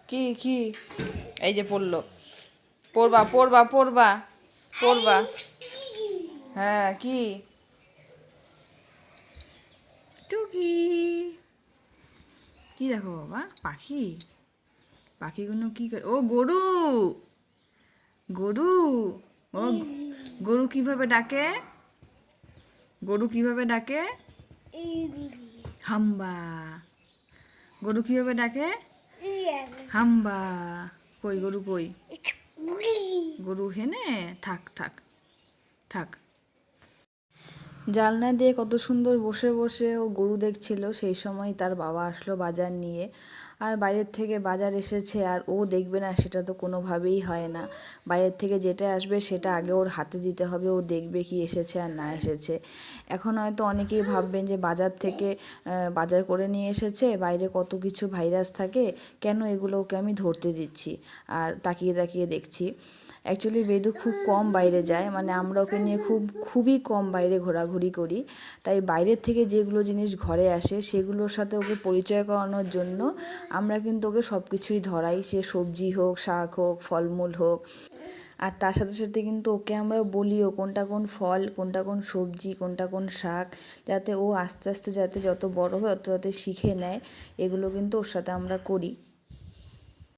কি কি এই যে পড়লো, পড়বা পড়বা পড়বা পড়বা। হ্যাঁ কি টুকি, কি দেখো বাবা, পাখি, পাখিগুলো কি করে? ও গরু, গরু, ও গরু কিভাবে ডাকে? গরু কিভাবে ডাকে? হাম্বা। গরু কিভাবে ডাকে? হাম্বা। কই গরু কই? গরু হেনে, থাক থাক থাক। জানলা দিয়ে কত সুন্দর বসে বসে ও গরু দেখছিল। সেই সময় তার বাবা আসলো বাজার নিয়ে। আর বাইরের থেকে বাজার এসেছে আর ও দেখবে না সেটা তো কোনোভাবেই হয় না। বাইরের থেকে যেটা আসবে সেটা আগে ওর হাতে দিতে হবে, ও দেখবে কি এসেছে আর না এসেছে। এখন হয়তো অনেকেই ভাববেন যে বাজার থেকে বাজার করে নিয়ে এসেছে, বাইরে কত কিছু ভাইরাস থাকে, কেন এগুলো ওকে আমি ধরতে দিচ্ছি আর তাকিয়ে তাকিয়ে দেখছি। অ্যাকচুয়ালি বেদু খুব কম বাইরে যায়, মানে আমরা ওকে নিয়ে খুবই কম বাইরে ঘোরাঘুরি করি। তাই বাইরের থেকে যেগুলো জিনিস ঘরে আসে সেগুলোর সাথে ওকে পরিচয় করানোর জন্য আমরা কিন্তু ওকে সব কিছুই ধরাই, সে সবজি হোক, শাক হোক, ফলমূল হোক। আর তার সাথে সাথে কিন্তু ওকে আমরা বলিও কোনটা কোন ফল, কোনটা কোন সবজি, কোনটা কোন শাক, যাতে ও আস্তে আস্তে যাতে যত বড় হয় তত যাতে শিখে নেয়, এগুলো কিন্তু ওর সাথে আমরা করি।